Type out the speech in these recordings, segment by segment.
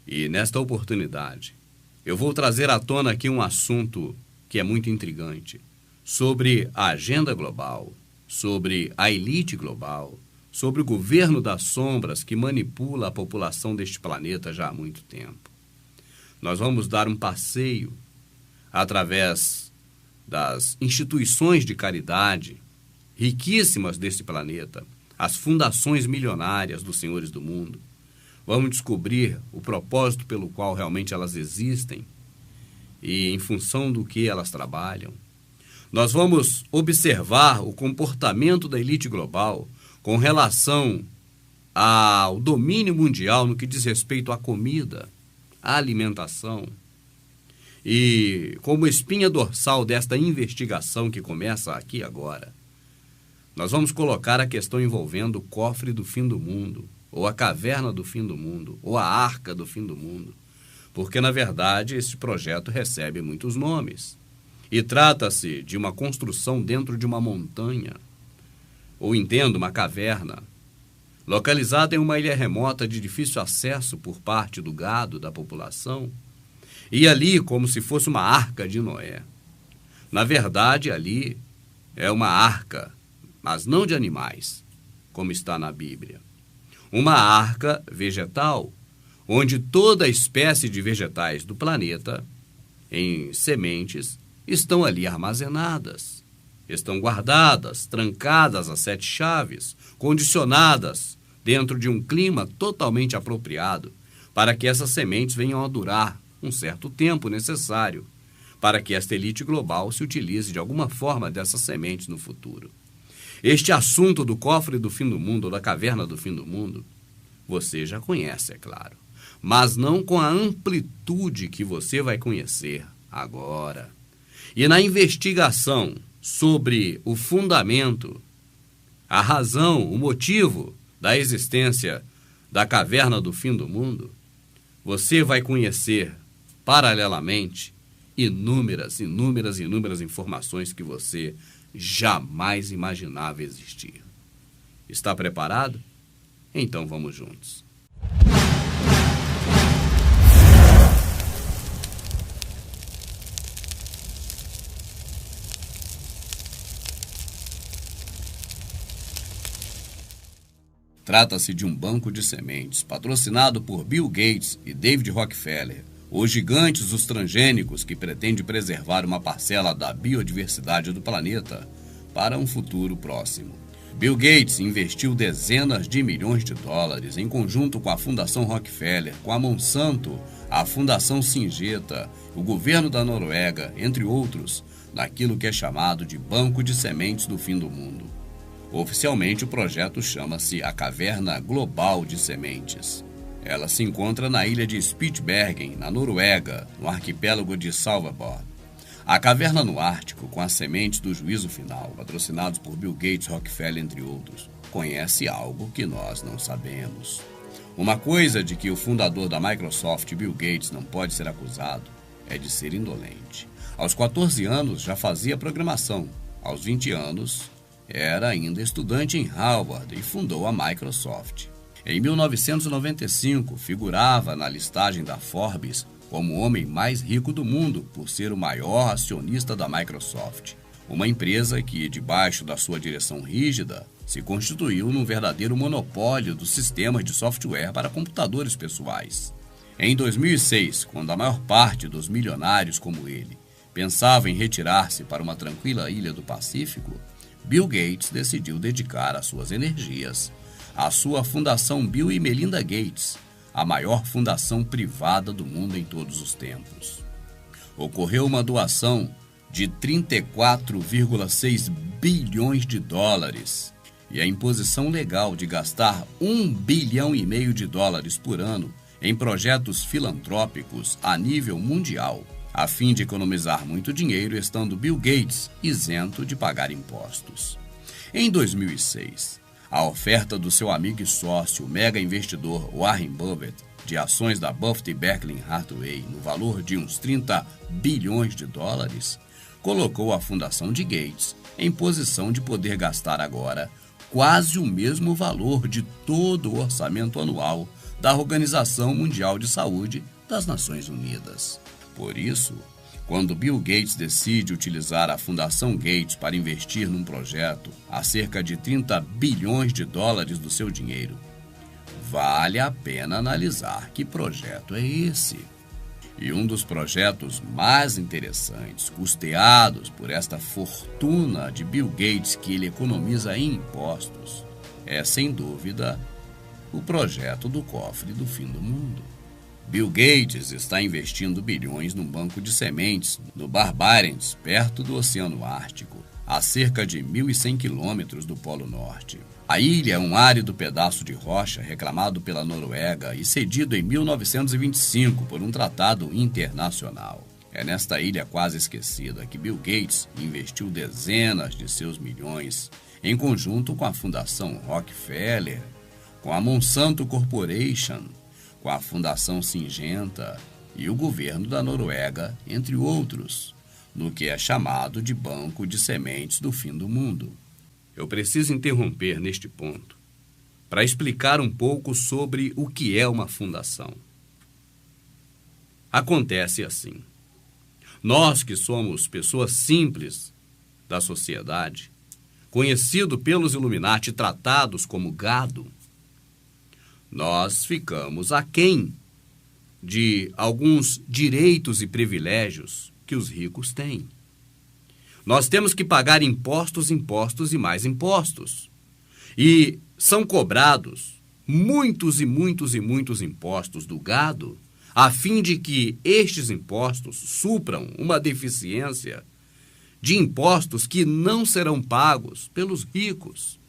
E nesta oportunidade, eu vou trazer à tona aqui um assunto que é muito intrigante, sobre a agenda global, sobre a elite global, sobre o governo das sombras que manipula a população deste planeta já há muito tempo. Nós vamos dar um passeio através das instituições de caridade riquíssimas desse planeta, as fundações milionárias dos senhores do mundo. Vamos descobrir o propósito pelo qual realmente elas existem e em função do que elas trabalham. Nós vamos observar o comportamento da elite global com relação ao domínio mundial no que diz respeito à comida, à alimentação. E como espinha dorsal desta investigação que começa aqui agora, nós vamos colocar a questão envolvendo o cofre do fim do mundo, ou a caverna do fim do mundo, ou a arca do fim do mundo, porque, na verdade, esse projeto recebe muitos nomes. E trata-se de uma construção dentro de uma montanha, ou entendo, uma caverna, localizada em uma ilha remota de difícil acesso por parte do gado da população, e ali como se fosse uma arca de Noé. Na verdade, ali é uma arca, mas não de animais, como está na Bíblia. Uma arca vegetal, onde toda a espécie de vegetais do planeta, em sementes, estão ali armazenadas, estão guardadas, trancadas a 7 chaves, condicionadas dentro de um clima totalmente apropriado para que essas sementes venham a durar um certo tempo necessário para que esta elite global se utilize de alguma forma dessas sementes no futuro. Este assunto do cofre do fim do mundo, ou da caverna do fim do mundo, você já conhece, é claro, mas não com a amplitude que você vai conhecer agora. E na investigação sobre o fundamento, a razão, o motivo da existência da caverna do fim do mundo, você vai conhecer, paralelamente, inúmeras informações que você jamais imaginava existir. Está preparado? Então vamos juntos. Trata-se de um banco de sementes patrocinado por Bill Gates e David Rockefeller, os gigantes dos transgênicos que pretendem preservar uma parcela da biodiversidade do planeta para um futuro próximo. Bill Gates investiu dezenas de milhões de dólares em conjunto com a Fundação Rockefeller, com a Monsanto, a Fundação Syngenta, o governo da Noruega, entre outros, naquilo que é chamado de Banco de Sementes do Fim do Mundo. Oficialmente, o projeto chama-se a Caverna Global de Sementes. Ela se encontra na ilha de Spitsbergen, na Noruega, no arquipélago de Svalbard. A caverna no Ártico, com as sementes do juízo final, patrocinados por Bill Gates, Rockefeller, entre outros, conhece algo que nós não sabemos. Uma coisa de que o fundador da Microsoft, Bill Gates, não pode ser acusado é de ser indolente. Aos 14 anos já fazia programação. Aos 20 anos era ainda estudante em Harvard e fundou a Microsoft. Em 1995, figurava na listagem da Forbes como o homem mais rico do mundo por ser o maior acionista da Microsoft, uma empresa que, debaixo da sua direção rígida, se constituiu num verdadeiro monopólio dos sistemas de software para computadores pessoais. Em 2006, quando a maior parte dos milionários como ele pensava em retirar-se para uma tranquila ilha do Pacífico, Bill Gates decidiu dedicar as suas energias à sua fundação Bill e Melinda Gates, a maior fundação privada do mundo em todos os tempos. Ocorreu uma doação de 34,6 bilhões de dólares e a imposição legal de gastar 1,5 bilhão de dólares por ano em projetos filantrópicos a nível mundial, a fim de economizar muito dinheiro, estando Bill Gates isento de pagar impostos. Em 2006, a oferta do seu amigo e sócio, o mega investidor Warren Buffett, de ações da Buffett e Berkshire Hathaway no valor de uns 30 bilhões de dólares, colocou a fundação de Gates em posição de poder gastar agora quase o mesmo valor de todo o orçamento anual da Organização Mundial de Saúde das Nações Unidas. Por isso, quando Bill Gates decide utilizar a Fundação Gates para investir num projeto a cerca de 30 bilhões de dólares do seu dinheiro, vale a pena analisar que projeto é esse. E um dos projetos mais interessantes, custeados por esta fortuna de Bill Gates que ele economiza em impostos, é, sem dúvida, o projeto do cofre do fim do mundo. Bill Gates está investindo bilhões num banco de sementes no Bar Barents, perto do Oceano Ártico, a cerca de 1.100 quilômetros do Polo Norte. A ilha é um árido pedaço de rocha reclamado pela Noruega e cedido em 1925 por um tratado internacional. É nesta ilha quase esquecida que Bill Gates investiu dezenas de seus milhões em conjunto com a Fundação Rockefeller, com a Monsanto Corporation, com a Fundação Syngenta e o governo da Noruega, entre outros, no que é chamado de Banco de Sementes do Fim do Mundo. Eu preciso interromper neste ponto para explicar um pouco sobre o que é uma fundação. Acontece assim. Nós que somos pessoas simples da sociedade, conhecido pelos Illuminati, tratados como gado, nós ficamos aquém de alguns direitos e privilégios que os ricos têm. Nós temos que pagar impostos, impostos e mais impostos. E são cobrados muitos e muitos e muitos impostos do gado, a fim de que estes impostos supram uma deficiência de impostos que não serão pagos pelos ricos.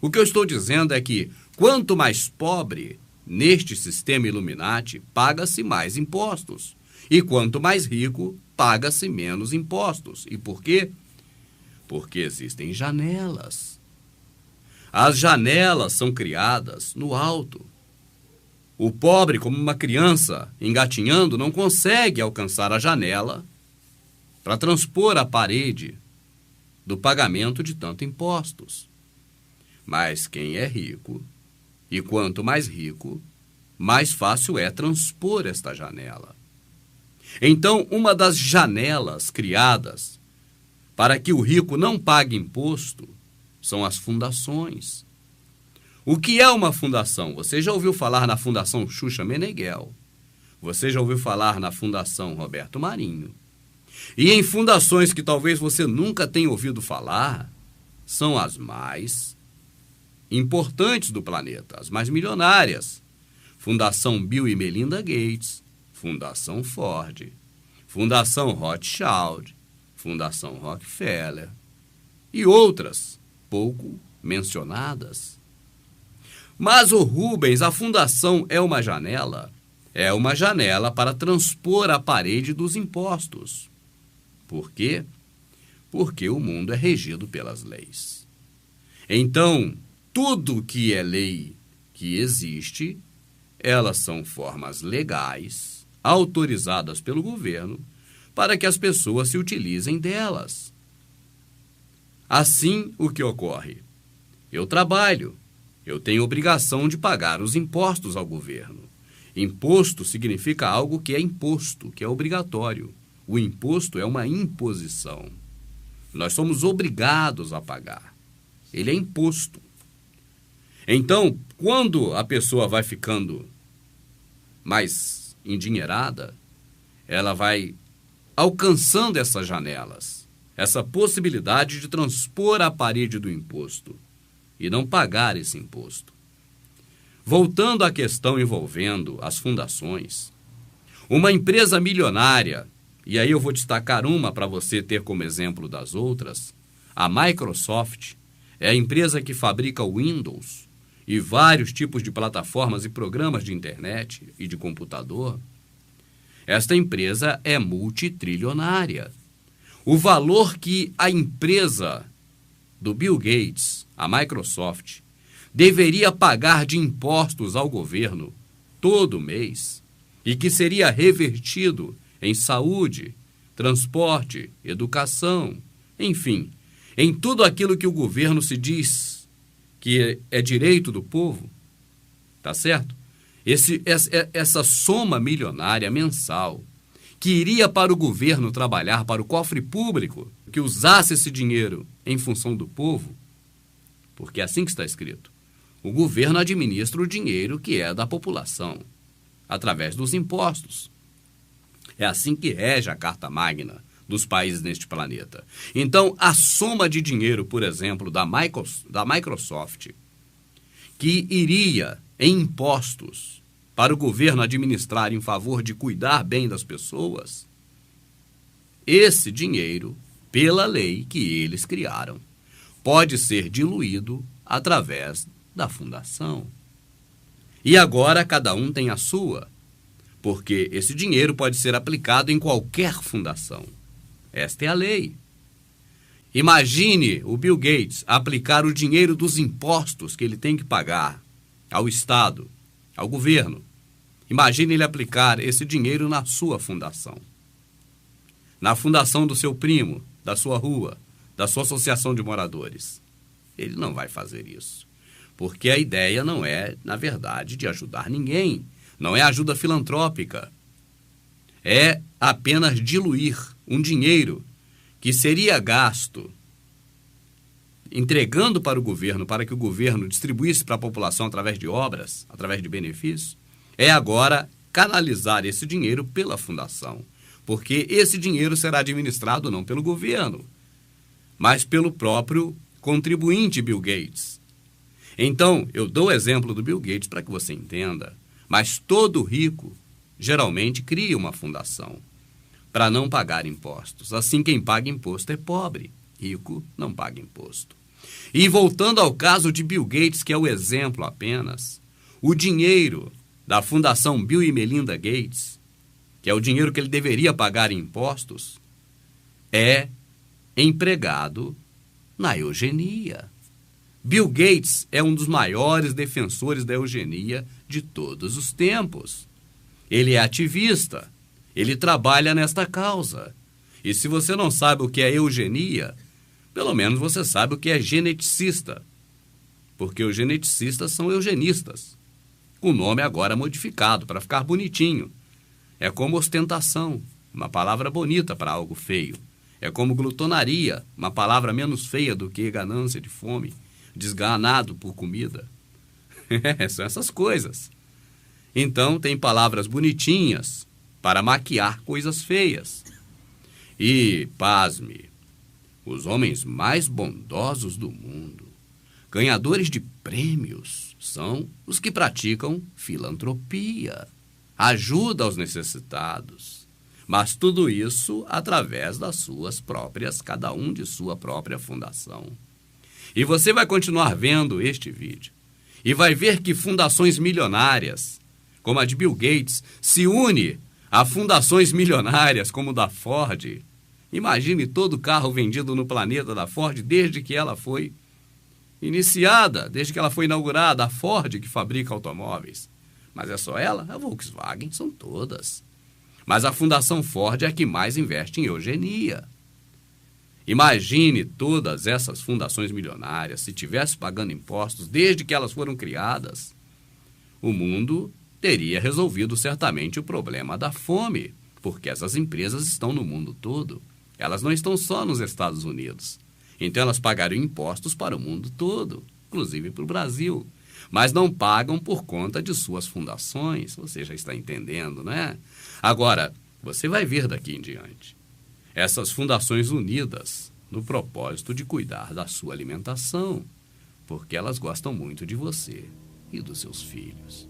O que eu estou dizendo é que, quanto mais pobre neste sistema Illuminati, paga-se mais impostos. E quanto mais rico, paga-se menos impostos. E por quê? Porque existem janelas. As janelas são criadas no alto. O pobre, como uma criança engatinhando, não consegue alcançar a janela para transpor a parede do pagamento de tanto impostos. Mas quem é rico, e quanto mais rico, mais fácil é transpor esta janela. Então, uma das janelas criadas para que o rico não pague imposto são as fundações. O que é uma fundação? Você já ouviu falar na Fundação Xuxa Meneghel. Você já ouviu falar na Fundação Roberto Marinho. E em fundações que talvez você nunca tenha ouvido falar, são as mais importantes do planeta, as mais milionárias. Fundação Bill e Melinda Gates, Fundação Ford, Fundação Rothschild, Fundação Rockefeller e outras pouco mencionadas. Mas, o Rubens, a fundação é uma janela? É uma janela para transpor a parede dos impostos. Por quê? Porque o mundo é regido pelas leis. Então, tudo que é lei que existe, elas são formas legais, autorizadas pelo governo, para que as pessoas se utilizem delas. Assim, o que ocorre? Eu trabalho, eu tenho obrigação de pagar os impostos ao governo. Imposto significa algo que é imposto, que é obrigatório. O imposto é uma imposição. Nós somos obrigados a pagar. Ele é imposto. Então, quando a pessoa vai ficando mais endinheirada, ela vai alcançando essas janelas, essa possibilidade de transpor a parede do imposto e não pagar esse imposto. Voltando à questão envolvendo as fundações, uma empresa milionária, e aí eu vou destacar uma para você ter como exemplo das outras, a Microsoft é a empresa que fabrica o Windows e vários tipos de plataformas e programas de internet e de computador. Esta empresa é multitrilionária. O valor que a empresa do Bill Gates, a Microsoft, deveria pagar de impostos ao governo todo mês e que seria revertido em saúde, transporte, educação, enfim, em tudo aquilo que o governo se diz que é direito do povo, tá certo? essa soma milionária mensal que iria para o governo trabalhar, para o cofre público, que usasse esse dinheiro em função do povo, porque é assim que está escrito. O governo administra o dinheiro que é da população, através dos impostos. É assim que rege a Carta Magna dos países neste planeta. Então, a soma de dinheiro, por exemplo, da Microsoft, que iria em impostos para o governo administrar em favor de cuidar bem das pessoas, esse dinheiro, pela lei que eles criaram, pode ser diluído através da fundação. E agora cada um tem a sua, porque esse dinheiro pode ser aplicado em qualquer fundação. Esta é a lei. Imagine o Bill Gates aplicar o dinheiro dos impostos que ele tem que pagar ao Estado, ao governo. Imagine ele aplicar esse dinheiro na sua fundação. Na fundação do seu primo, da sua rua, da sua associação de moradores. Ele não vai fazer isso. Porque a ideia não é, na verdade, de ajudar ninguém. Não é ajuda filantrópica. É apenas diluir um dinheiro que seria gasto entregando para o governo, para que o governo distribuísse para a população através de obras, através de benefícios, é agora canalizar esse dinheiro pela fundação. Porque esse dinheiro será administrado não pelo governo, mas pelo próprio contribuinte Bill Gates. Então, eu dou o exemplo do Bill Gates para que você entenda, mas todo rico geralmente cria uma fundação para não pagar impostos. Assim, quem paga imposto é pobre, rico não paga imposto. E voltando ao caso de Bill Gates, que é o exemplo apenas, o dinheiro da Fundação Bill e Melinda Gates, que é o dinheiro que ele deveria pagar em impostos, é empregado na eugenia. Bill Gates é um dos maiores defensores da eugenia de todos os tempos. Ele é ativista, ele trabalha nesta causa. E se você não sabe o que é eugenia, pelo menos você sabe o que é geneticista, porque os geneticistas são eugenistas. O nome agora modificado para ficar bonitinho. É como ostentação, uma palavra bonita para algo feio. É como glutonaria, uma palavra menos feia do que ganância de fome, desganado por comida. São essas coisas. Então, tem palavras bonitinhas para maquiar coisas feias. E, pasme, os homens mais bondosos do mundo, ganhadores de prêmios, são os que praticam filantropia, ajuda aos necessitados. Mas tudo isso através das suas próprias, cada um de sua própria fundação. E você vai continuar vendo este vídeo e vai ver que fundações milionárias, como a de Bill Gates, se une a fundações milionárias como da Ford. Imagine todo o carro vendido no planeta da Ford desde que ela foi iniciada, desde que ela foi inaugurada, a Ford que fabrica automóveis. Mas é só ela? A Volkswagen, são todas. Mas a Fundação Ford é a que mais investe em eugenia. Imagine todas essas fundações milionárias, se tivesse pagando impostos desde que elas foram criadas, o mundo teria resolvido certamente o problema da fome, porque essas empresas estão no mundo todo. Elas não estão só nos Estados Unidos. Então elas pagariam impostos para o mundo todo, inclusive para o Brasil. Mas não pagam por conta de suas fundações. Você já está entendendo, né? Agora, você vai ver daqui em diante essas fundações unidas no propósito de cuidar da sua alimentação, porque elas gostam muito de você e dos seus filhos.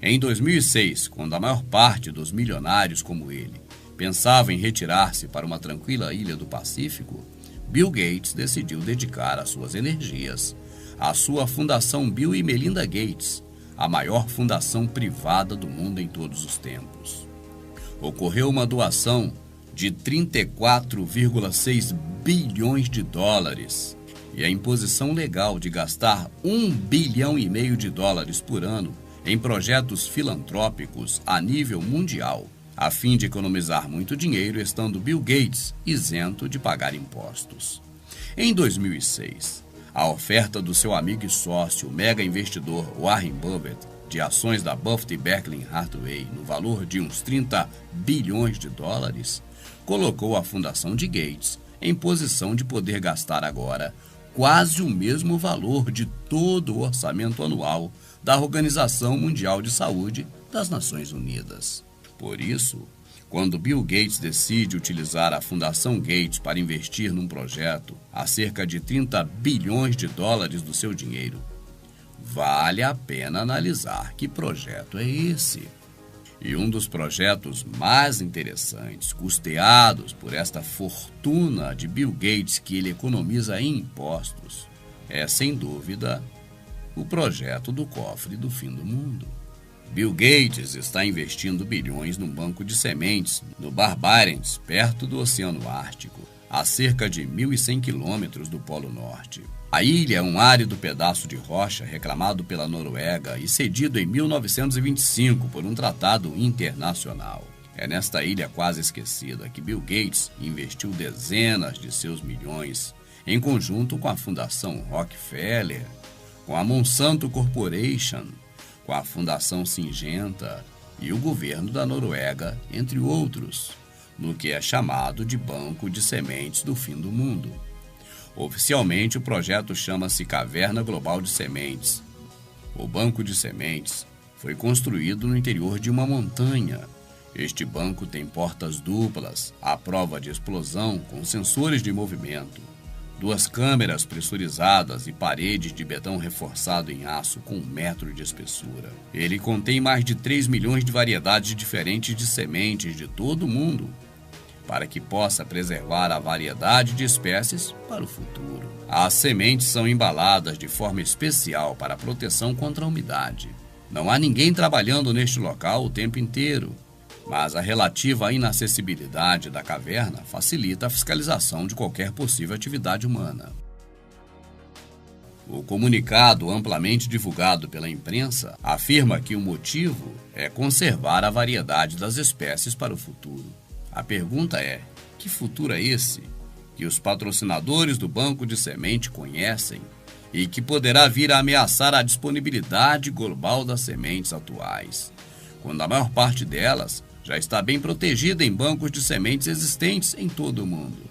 Em 2006, quando a maior parte dos milionários como ele pensava em retirar-se para uma tranquila ilha do Pacífico, Bill Gates decidiu dedicar as suas energias à sua Fundação Bill e Melinda Gates, a maior fundação privada do mundo em todos os tempos. Ocorreu uma doação de 34,6 bilhões de dólares e a imposição legal de gastar 1,5 bilhão de dólares por ano em projetos filantrópicos a nível mundial, a fim de economizar muito dinheiro, estando Bill Gates isento de pagar impostos. Em 2006, a oferta do seu amigo e sócio, mega investidor Warren Buffett, de ações da Buffett e Berkshire Hathaway no valor de uns 30 bilhões de dólares, colocou a fundação de Gates em posição de poder gastar agora quase o mesmo valor de todo o orçamento anual da Organização Mundial de Saúde das Nações Unidas. Por isso, quando Bill Gates decide utilizar a Fundação Gates para investir num projeto a cerca de 30 bilhões de dólares do seu dinheiro, vale a pena analisar que projeto é esse. E um dos projetos mais interessantes, custeados por esta fortuna de Bill Gates que ele economiza em impostos, é, sem dúvida, o projeto do cofre do fim do mundo. Bill Gates está investindo bilhões num banco de sementes no Bar Barents, perto do Oceano Ártico, a cerca de 1.100 quilômetros do Polo Norte. A ilha é um árido pedaço de rocha reclamado pela Noruega e cedido em 1925 por um tratado internacional. É nesta ilha quase esquecida que Bill Gates investiu dezenas de seus milhões em conjunto com a Fundação Rockefeller, com a Monsanto Corporation, com a Fundação Syngenta e o governo da Noruega, entre outros, no que é chamado de Banco de Sementes do Fim do Mundo. Oficialmente, o projeto chama-se Caverna Global de Sementes. O banco de sementes foi construído no interior de uma montanha. Este banco tem portas duplas, à prova de explosão, com sensores de movimento, 2 câmeras pressurizadas e paredes de betão reforçado em aço com 1 metro de espessura. Ele contém mais de 3 milhões de variedades diferentes de sementes de todo o mundo, para que possa preservar a variedade de espécies para o futuro. As sementes são embaladas de forma especial para proteção contra a umidade. Não há ninguém trabalhando neste local o tempo inteiro, mas a relativa inacessibilidade da caverna facilita a fiscalização de qualquer possível atividade humana. O comunicado amplamente divulgado pela imprensa afirma que o motivo é conservar a variedade das espécies para o futuro. A pergunta é, que futuro é esse que os patrocinadores do banco de semente conhecem e que poderá vir a ameaçar a disponibilidade global das sementes atuais, quando a maior parte delas já está bem protegida em bancos de sementes existentes em todo o mundo?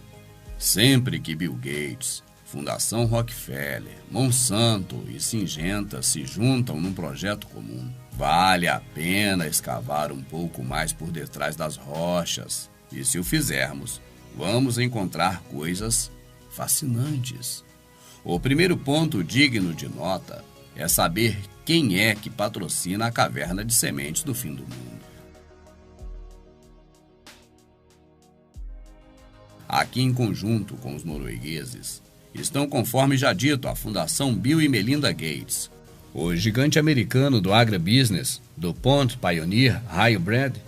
Sempre que Bill Gates, Fundação Rockefeller, Monsanto e Syngenta se juntam num projeto comum, vale a pena escavar um pouco mais por detrás das rochas. E se o fizermos, vamos encontrar coisas fascinantes. O primeiro ponto digno de nota é saber quem é que patrocina a Caverna de Sementes do Fim do Mundo. Aqui, em conjunto com os noruegueses, estão, conforme já dito, a Fundação Bill e Melinda Gates, o gigante americano do agribusiness, DuPont Pioneer Hybrid,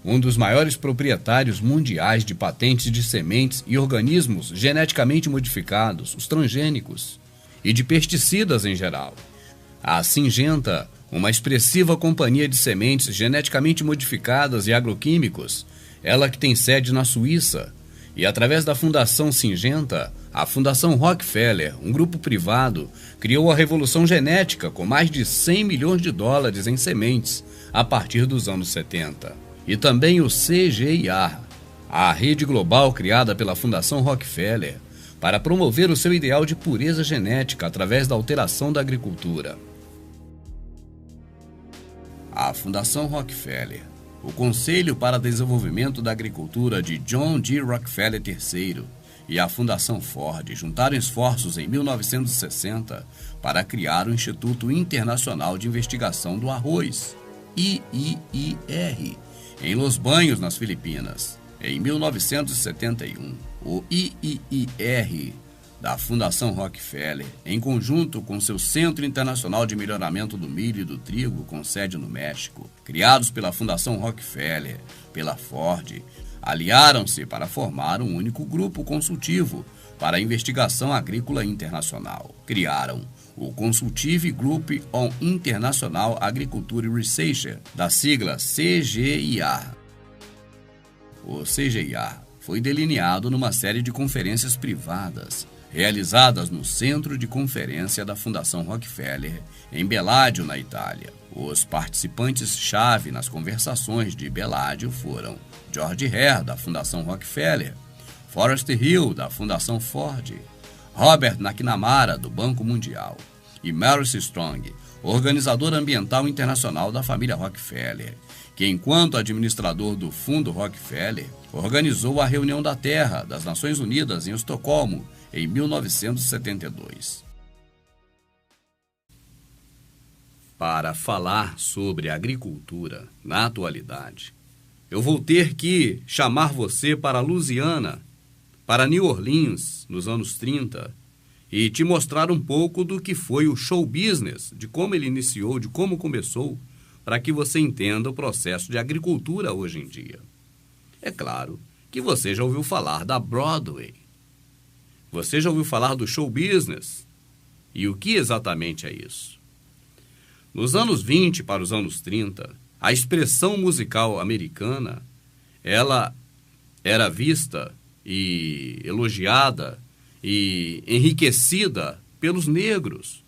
um dos maiores proprietários mundiais de patentes de sementes e organismos geneticamente modificados, os transgênicos, e de pesticidas em geral. A Syngenta, uma expressiva companhia de sementes geneticamente modificadas e agroquímicos, ela que tem sede na Suíça, e através da Fundação Syngenta, a Fundação Rockefeller, um grupo privado, criou a revolução genética com mais de 100 milhões de dólares em sementes a partir dos anos 70. E também o CGIAR, a rede global criada pela Fundação Rockefeller para promover o seu ideal de pureza genética através da alteração da agricultura. A Fundação Rockefeller, o Conselho para Desenvolvimento da Agricultura de John D. Rockefeller III e a Fundação Ford juntaram esforços em 1960 para criar o Instituto Internacional de Investigação do Arroz, IIIR, em Los Baños, nas Filipinas. Em 1971, o IIIR da Fundação Rockefeller, em conjunto com seu Centro Internacional de Melhoramento do Milho e do Trigo, com sede no México, criados pela Fundação Rockefeller, pela Ford, aliaram-se para formar um único grupo consultivo para a investigação agrícola internacional. Criaram o Consultive Group on International Agriculture Research, da sigla CGIAR. O CGIAR foi delineado numa série de conferências privadas, realizadas no Centro de Conferência da Fundação Rockefeller, em Bellagio, na Itália. Os participantes-chave nas conversações de Bellagio foram George Hare, da Fundação Rockefeller, Forrest Hill, da Fundação Ford, Robert McNamara, do Banco Mundial, e Maurice Strong, organizador ambiental internacional da família Rockefeller, que, enquanto administrador do Fundo Rockefeller, organizou a Reunião da Terra das Nações Unidas em Estocolmo em 1972. Para falar sobre agricultura na atualidade, eu vou ter que chamar você para Louisiana, para New Orleans, nos anos 30, e te mostrar um pouco do que foi o show business, de como ele iniciou, de como começou, para que você entenda o processo de agricultura hoje em dia. É claro que você já ouviu falar da Broadway. Você já ouviu falar do show business? E o que exatamente é isso? Nos anos 20 para os anos 30, a expressão musical americana, ela era vista e elogiada e enriquecida pelos negros,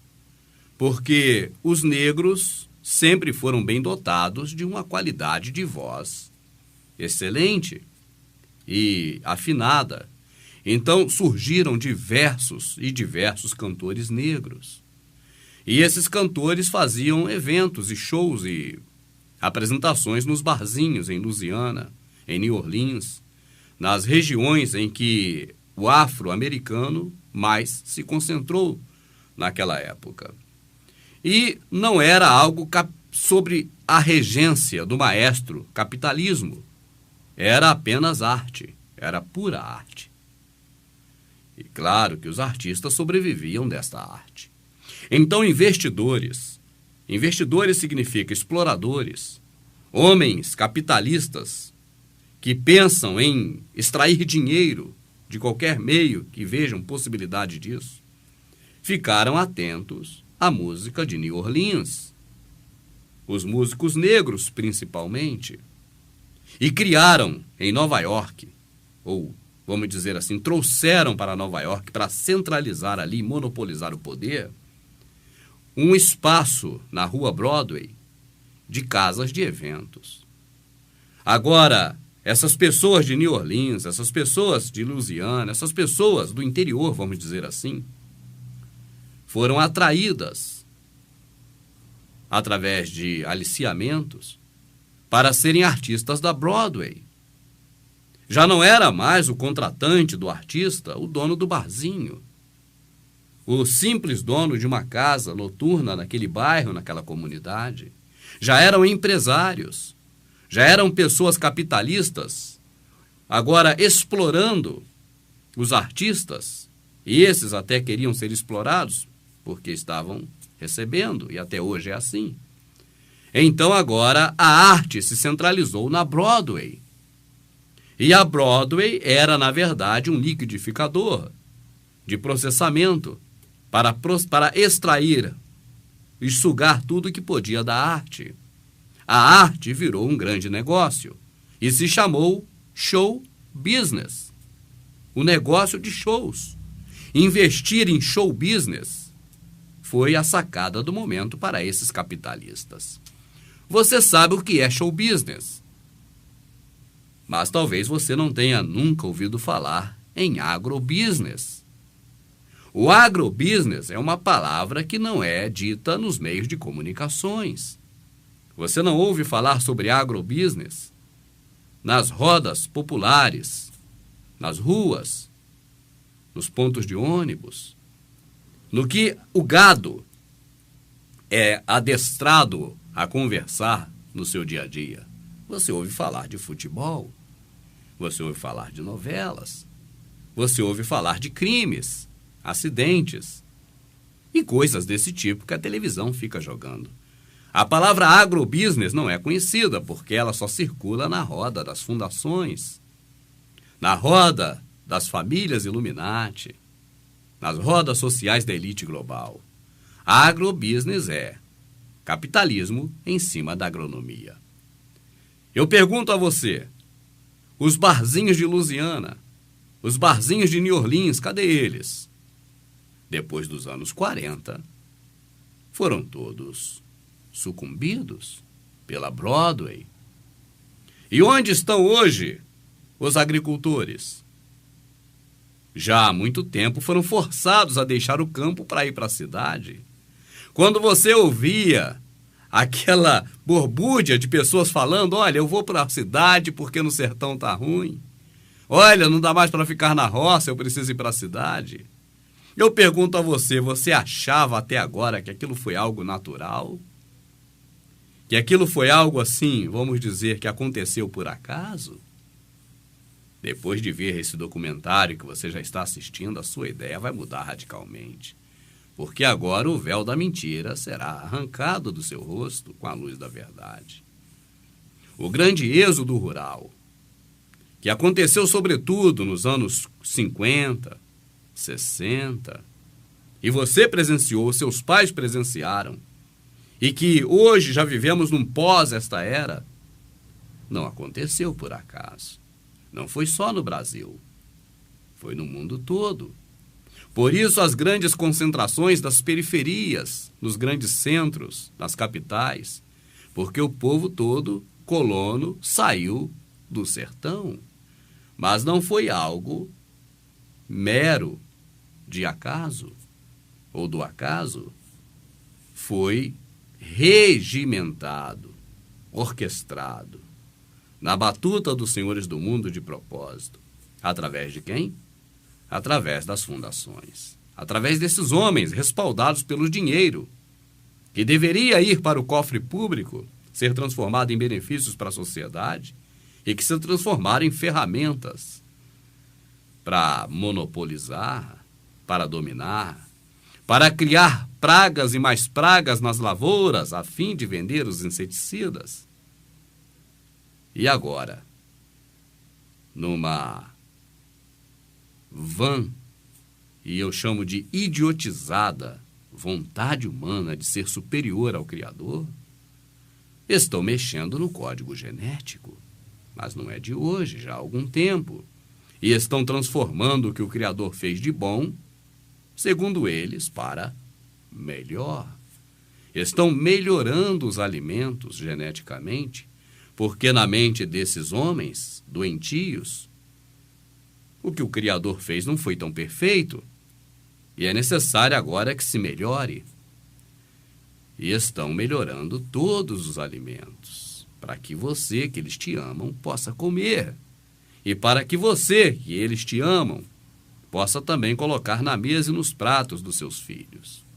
porque os negros sempre foram bem dotados de uma qualidade de voz excelente e afinada. Então surgiram diversos cantores negros. E esses cantores faziam eventos e shows e apresentações nos barzinhos em Louisiana, em New Orleans, nas regiões em que o afro-americano mais se concentrou naquela época. E não era algo sobre a regência do maestro capitalismo. Era apenas arte, era pura arte. E claro que os artistas sobreviviam desta arte. Então, investidores significa exploradores, homens capitalistas que pensam em extrair dinheiro de qualquer meio que vejam possibilidade disso, ficaram atentos à música de New Orleans, os músicos negros principalmente, e criaram em Nova York, ou vamos dizer assim, trouxeram para Nova York para centralizar ali, monopolizar o poder, um espaço na rua Broadway de casas de eventos. Agora, essas pessoas de New Orleans, essas pessoas de Louisiana, essas pessoas do interior, vamos dizer assim, foram atraídas através de aliciamentos para serem artistas da Broadway. Já não era mais o contratante do artista, o dono do barzinho. O simples dono de uma casa noturna naquele bairro, naquela comunidade. Já eram empresários, já eram pessoas capitalistas, agora explorando os artistas, e esses até queriam ser explorados, porque estavam recebendo, e até hoje é assim. Então agora a arte se centralizou na Broadway. E a Broadway era, na verdade, um liquidificador de processamento para extrair e sugar tudo que podia da arte. A arte virou um grande negócio e se chamou show business, o negócio de shows. Investir em show business foi a sacada do momento para esses capitalistas. Você sabe o que é show business, mas talvez você não tenha nunca ouvido falar em agrobusiness. O agrobusiness é uma palavra que não é dita nos meios de comunicações. Você não ouve falar sobre agrobusiness nas rodas populares, nas ruas, nos pontos de ônibus, no que o gado é adestrado a conversar no seu dia a dia. Você ouve falar de futebol, você ouve falar de novelas, você ouve falar de crimes, acidentes e coisas desse tipo que a televisão fica jogando. A palavra agrobusiness não é conhecida porque ela só circula na roda das fundações, na roda das famílias Illuminati, nas rodas sociais da elite global. Agrobusiness é capitalismo em cima da agronomia. Eu pergunto a você, os barzinhos de Louisiana, os barzinhos de New Orleans, cadê eles? Depois dos anos 40, foram todos sucumbidos pela Broadway. E onde estão hoje os agricultores? Já há muito tempo foram forçados a deixar o campo para ir para a cidade. Quando você ouvia aquela borbúdia de pessoas falando, olha, eu vou para a cidade porque no sertão está ruim. Olha, não dá mais para ficar na roça, eu preciso ir para a cidade. Eu pergunto a você, você achava até agora que aquilo foi algo natural? Que aquilo foi algo assim, vamos dizer, que aconteceu por acaso? Depois de ver esse documentário que você já está assistindo, a sua ideia vai mudar radicalmente. Porque agora o véu da mentira será arrancado do seu rosto com a luz da verdade. O grande êxodo rural, que aconteceu sobretudo nos anos 50, 60, e você presenciou, seus pais presenciaram, e que hoje já vivemos num pós esta era, não aconteceu por acaso. Não foi só no Brasil, foi no mundo todo. Por isso as grandes concentrações das periferias, nos grandes centros, nas capitais, porque o povo todo, colono, saiu do sertão. Mas não foi algo mero de acaso, ou do acaso. Foi regimentado, orquestrado, na batuta dos senhores do mundo de propósito. Através de quem? Através das fundações. Através desses homens respaldados pelo dinheiro, que deveria ir para o cofre público, ser transformado em benefícios para a sociedade, e que se transformaram em ferramentas para monopolizar, para dominar, para criar pragas e mais pragas nas lavouras, a fim de vender os inseticidas. E agora, numa vã, e eu chamo de idiotizada, vontade humana de ser superior ao Criador, estão mexendo no código genético. Mas não é de hoje, já há algum tempo. E estão transformando o que o Criador fez de bom, segundo eles, para melhor. Estão melhorando os alimentos geneticamente, porque na mente desses homens doentios, o que o Criador fez não foi tão perfeito, e é necessário agora que se melhore. E estão melhorando todos os alimentos, para que você, que eles te amam, possa comer. E para que você, que eles te amam, possa também colocar na mesa e nos pratos dos seus filhos.